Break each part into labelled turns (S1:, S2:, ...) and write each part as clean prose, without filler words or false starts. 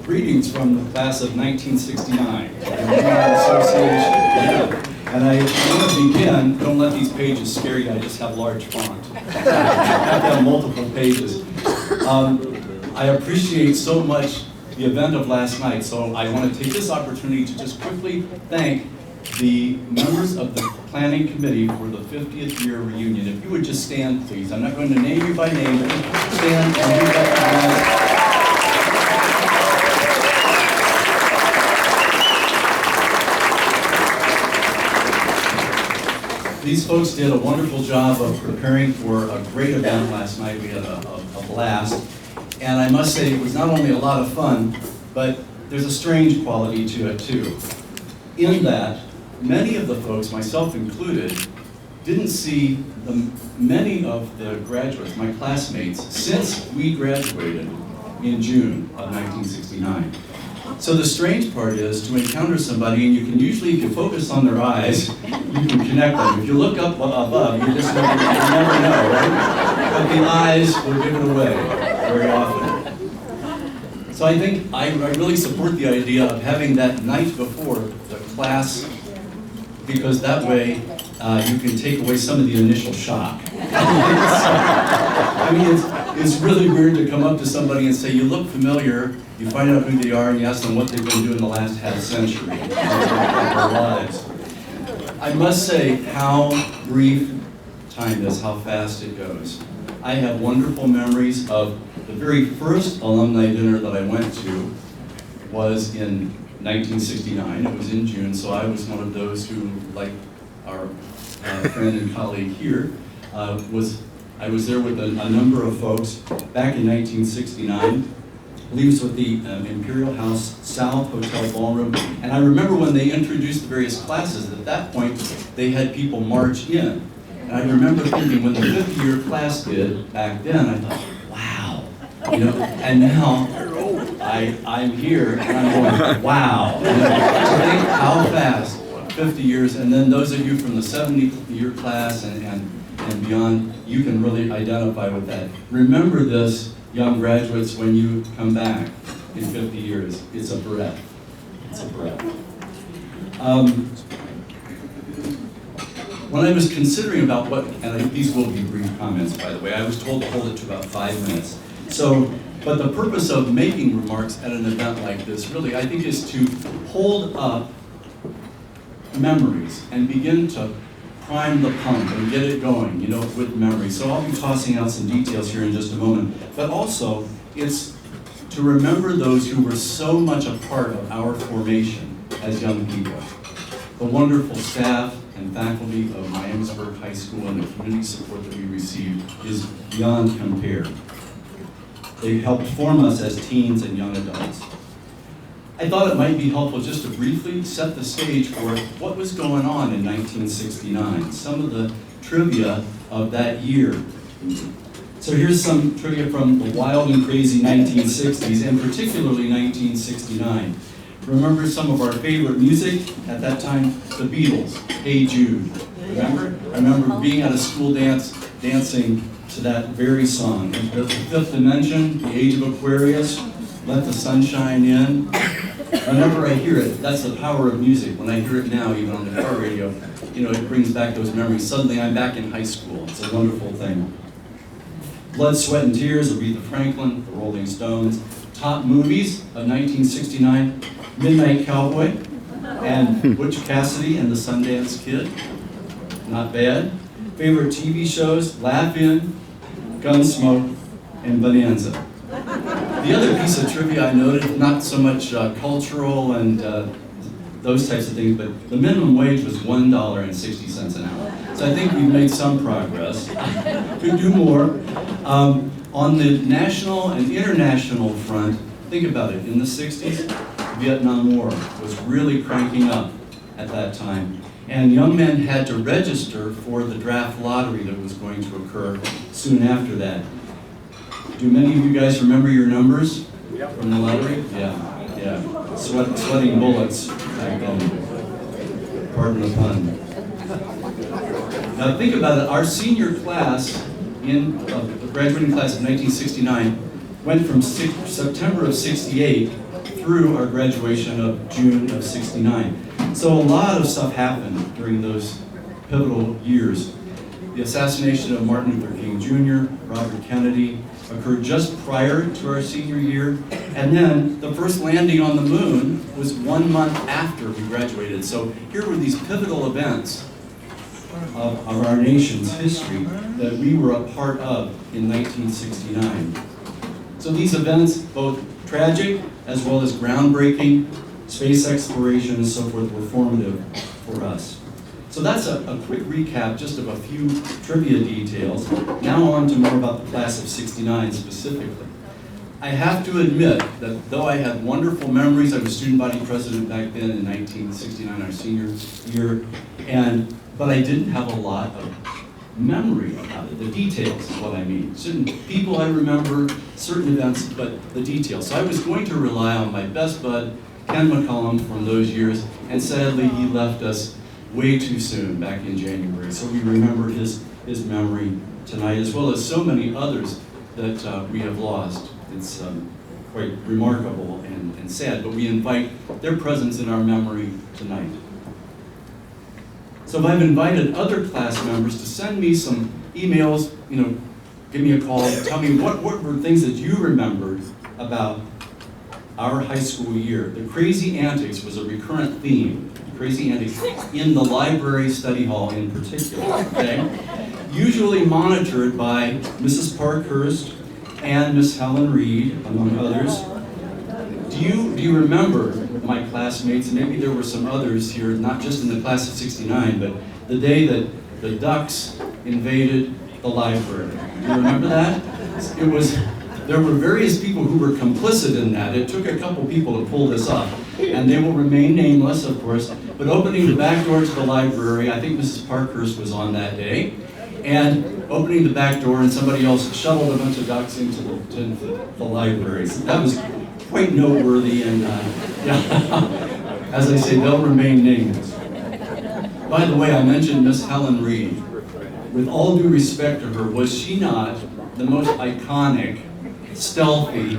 S1: Greetings from the class of 1969, Association. And I want to begin, don't let these pages scare you, I just have large font. I have to have multiple pages. I appreciate so much the event of last night, so I want to take this opportunity to just quickly thank the members of the planning committee for the 50th year reunion. If you would just stand, please. I'm not going to name you by name, but just stand and be recognized. These folks did a wonderful job of preparing for a great event last night. We had a blast. And I must say, it was not only a lot of fun, but there's a strange quality to it too. In that, many of the folks, myself included, didn't see many of the graduates, my classmates, since we graduated in June of 1969. So the strange part is to encounter somebody, and you can usually, if you focus on their eyes, you can connect them. If you look up above, you just never know, right? But the eyes will give it away very often. So I think I really support the idea of having that night before the class, because that way you can take away some of the initial shock. I mean, it's really weird to come up to somebody and say, you look familiar, you find out who they are, and you ask them what they've been doing the last half century of their lives. I must say how brief time is, how fast it goes. I have wonderful memories of the very first alumni dinner that I went to was in 1969. It was in June, so I was one of those who, like our friend and colleague here, I was there with a number of folks back in 1969. I believe it was with the Imperial House South Hotel Ballroom. And I remember when they introduced the various classes, at that point, they had people march in. And I remember thinking, when the 50-year class did back then, I thought, wow. You know, and now I'm here and I'm going, wow. You know, to think how fast, 50 years, and then those of you from the 70-year class and beyond, you can really identify with that. Remember this, young graduates, when you come back in 50 years. It's a breath. It's a breath. When I was considering about what, and these will be brief comments, by the way, I was told to hold it to about 5 minutes. So, but the purpose of making remarks at an event like this, really, I think, is to hold up memories and begin to prime the pump and get it going, you know, with memory. So I'll be tossing out some details here in just a moment. But also, it's to remember those who were so much a part of our formation as young people. The wonderful staff and faculty of Miamisburg High School and the community support that we received is beyond compare. They helped form us as teens and young adults. I thought it might be helpful just to briefly set the stage for what was going on in 1969, some of the trivia of that year. So here's some trivia from the wild and crazy 1960s, and particularly 1969. Remember some of our favorite music at that time? The Beatles, Hey Jude. Remember? I remember being at a school dance, dancing to that very song. The Fifth Dimension, The Age of Aquarius, Let the Sunshine In. Whenever I hear it, that's the power of music. When I hear it now, even on the car radio, you know, it brings back those memories. Suddenly I'm back in high school. It's a wonderful thing. Blood, Sweat, and Tears, Aretha Franklin, The Rolling Stones. Top movies of 1969, Midnight Cowboy, and Butch Cassidy and the Sundance Kid. Not bad. Favorite TV shows, Laugh-In, Gunsmoke, and Bonanza. The other piece of trivia I noted, not so much cultural and those types of things, but the minimum wage was $1.60 an hour. So I think we've made some progress. Could do more. On the national and international front, think about it. In the 60s, the Vietnam War was really cranking up at that time. And young men had to register for the draft lottery that was going to occur soon after that. Do many of you guys remember your numbers from the lottery? Yeah. Yeah, sweating bullets back then. Pardon the pun. Now think about it. Our senior class, the graduating class of 1969, went from September of 68 through our graduation of June of 69. So a lot of stuff happened during those pivotal years. The assassination of Martin Luther King Jr., Robert Kennedy, occurred just prior to our senior year, and then the first landing on the moon was 1 month after we graduated. So here were these pivotal events of our nation's history that we were a part of in 1969. So these events, both tragic as well as groundbreaking, space exploration and so forth, were formative for us. So that's a quick recap just of a few trivia details. Now on to more about the class of 69 specifically. I have to admit that though I had wonderful memories, I was student body president back then in 1969, our senior year, but I didn't have a lot of memory about it. The details is what I mean. Certain people I remember, certain events, but the details. So I was going to rely on my best bud, Ken McCollum, from those years, and sadly he left us way too soon back in January. So we remember his memory tonight, as well as so many others that we have lost. It's quite remarkable and sad, but we invite their presence in our memory tonight. So I've invited other class members to send me some emails, give me a call, tell me what were things that you remembered about our high school year. The crazy antics was a recurrent theme. Crazy antics in the library study hall in particular, okay? Usually monitored by Mrs. Parkhurst and Miss Helen Reed, among others. Do you remember, my classmates, and maybe there were some others here, not just in the class of 69, but the day that the Ducks invaded the library? Do you remember that? There were various people who were complicit in that. It took a couple people to pull this off, and they will remain nameless, of course, but opening the back door to the library, I think Mrs. Parkhurst was on that day, and opening the back door and somebody else shuttled a bunch of ducks into the library. So that was quite noteworthy, and as I say, they'll remain nameless. By the way, I mentioned Miss Helen Reed. With all due respect to her, was she not the most iconic, stealthy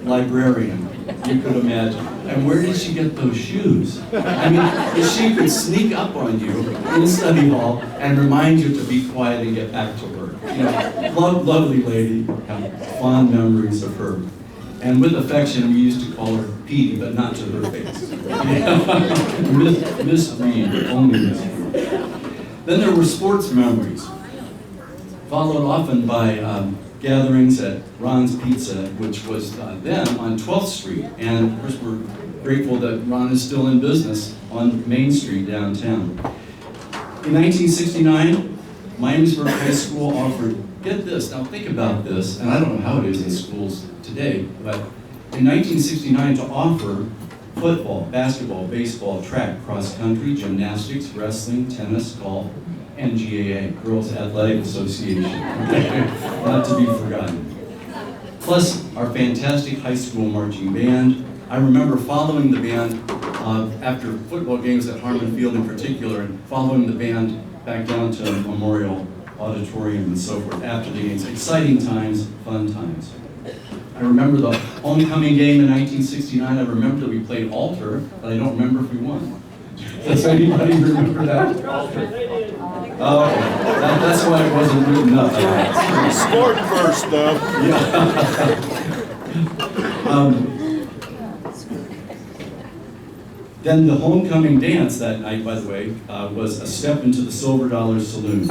S1: librarian you could imagine? And where did she get those shoes? I mean, she could sneak up on you in the study hall and remind you to be quiet and get back to work. Lovely lady, have fond memories of her. And with affection, we used to call her Petey, but not to her face. Miss Reed, only Miss Reed. Then there were sports memories, followed often by gatherings at Ron's Pizza, which was then on 12th Street. And of course, we're grateful that Ron is still in business on Main Street downtown. In 1969, Miamisburg High School offered, get this, now think about this, and I don't know how it is in schools today, but in 1969 to offer football, basketball, baseball, track, cross country, gymnastics, wrestling, tennis, golf, and GAA, Girls Athletic Association, not to be forgotten. Plus our fantastic high school marching band. I remember following the band after football games at Harmon Field in particular, and following the band back down to Memorial Auditorium and so forth after the games. Exciting times, fun times. I remember the homecoming game in 1969. I remember that we played altar, but I don't remember if we won. Does anybody remember that? Oh, okay. That's why it wasn't written up.
S2: Scored first, though.
S1: Yeah. Then the homecoming dance that night, by the way, was a step into the Silver Dollar Saloon.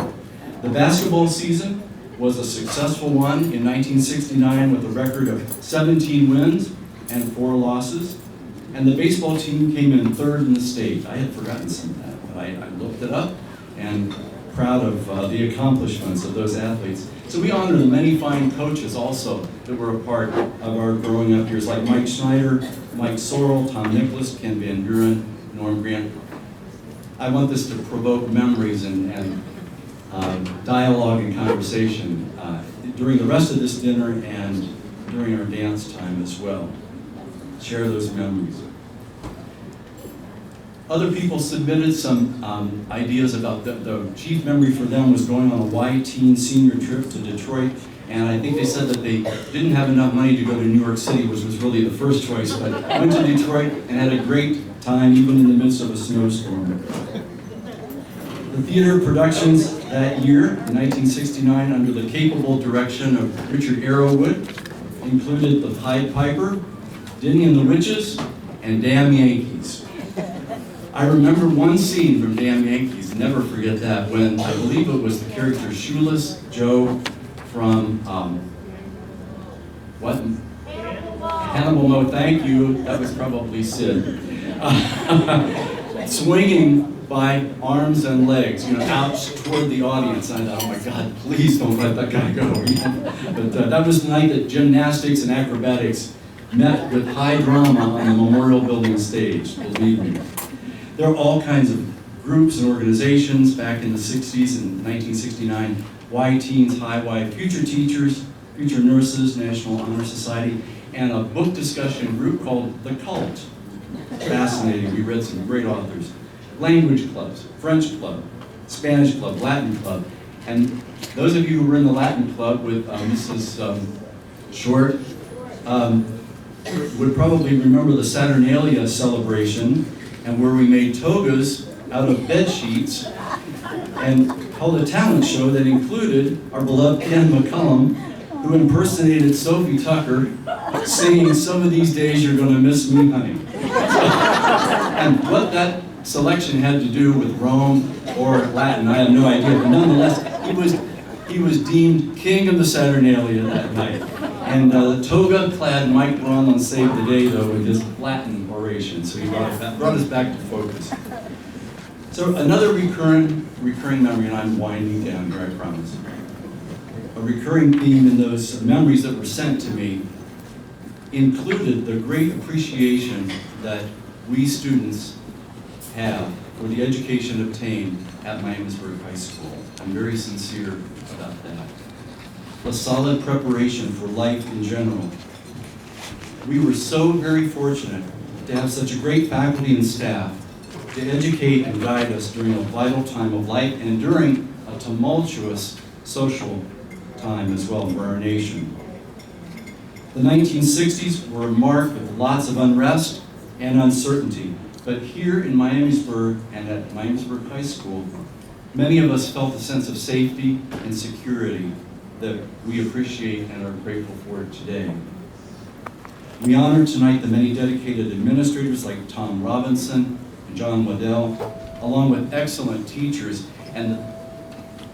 S1: The basketball season was a successful one in 1969 with a record of 17 wins and 4 losses. And the baseball team came in 3rd in the state. I had forgotten some of that, but I looked it up, and proud of the accomplishments of those athletes. So we honor the many fine coaches also that were a part of our growing up years, like Mike Schneider, Mike Sorrell, Tom Nicholas, Ken Van Buren, Norm Grant. I want this to provoke memories and dialogue and conversation during the rest of this dinner and during our dance time as well. share those memories. Other people submitted some ideas about the chief memory for them was going on a Y-teen senior trip to Detroit, and I think they said that they didn't have enough money to go to New York City, which was really the first choice, but went to Detroit and had a great time, even in the midst of a snowstorm. The theater productions that year, in 1969, under the capable direction of Richard Arrowwood, included The Pied Piper, Dinny and the Witches, and Damn Yankees. I remember one scene from Damn Yankees, never forget that, when I believe it was the character Shoeless Joe from, Hannibal Mo, thank you, that was probably Sid. Swinging by arms and legs, out toward the audience. And I thought, oh my God, please don't let that guy go. But that was the night that gymnastics and acrobatics met with high drama on the Memorial Building stage, believe me. There are all kinds of groups and organizations back in the 60s and 1969, Y-Teens, High Y, Future Teachers, Future Nurses, National Honor Society, and a book discussion group called The Cult. Fascinating, we read some great authors. Language clubs, French club, Spanish club, Latin club. And those of you who were in the Latin club with Mrs. Short would probably remember the Saturnalia celebration, and where we made togas out of bed sheets and held a talent show that included our beloved Ken McCullum, who impersonated Sophie Tucker, singing "Some of These Days You're Gonna Miss Me, Honey." And what that selection had to do with Rome or Latin, I have no idea, but nonetheless, he was deemed king of the Saturnalia that night. And the toga-clad Mike Bronlund saved the day, though, with his Latin oration, so he brought us back to focus. So another recurring memory, and I'm winding down here, I promise. A recurring theme in those memories that were sent to me included the great appreciation that we students have for the education obtained at Miamisburg High School. I'm very sincere about that. A solid preparation for life in general. We were so very fortunate to have such a great faculty and staff to educate and guide us during a vital time of life and during a tumultuous social time as well for our nation. The 1960s were marked with lots of unrest and uncertainty, but here in Miamisburg and at Miamisburg High School, many of us felt a sense of safety and security that we appreciate and are grateful for today. We honor tonight the many dedicated administrators like Tom Robinson and John Waddell, along with excellent teachers. And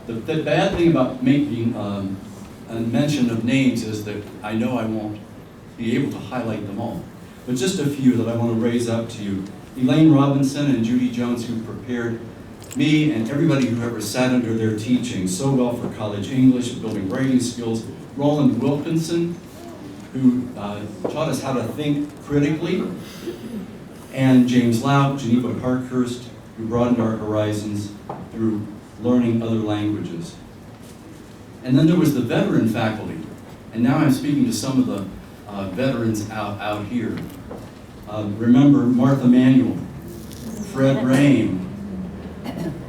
S1: the bad thing about making a mention of names is that I know I won't be able to highlight them all, but just a few that I want to raise up to you. Elaine Robinson and Judy Jones, who prepared me and everybody who ever sat under their teaching so well for college English, building writing skills. Roland Wilkinson, who taught us how to think critically. And James Lauk, Geneva Parkhurst, who broadened our horizons through learning other languages. And then there was the veteran faculty. And now I'm speaking to some of the veterans out here. Remember Martha Manuel, Fred Rame.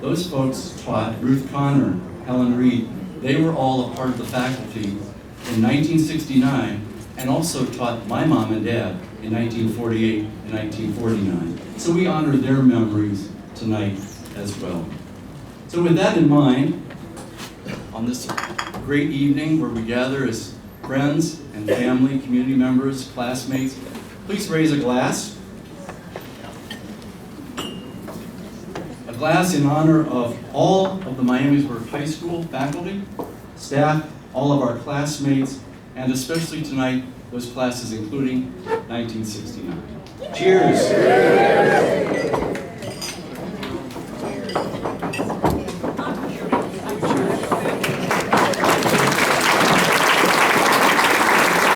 S1: Those folks taught Ruth Connor, Helen Reed. They were all a part of the faculty in 1969 and also taught my mom and dad in 1948 and 1949. So we honor their memories tonight as well. So with that in mind, on this great evening where we gather as friends and family, community members, classmates, please raise a glass. A glass in honor of all of the Miamisburg High School faculty, staff, all of our classmates, and especially tonight, those classes including 1969. Cheers!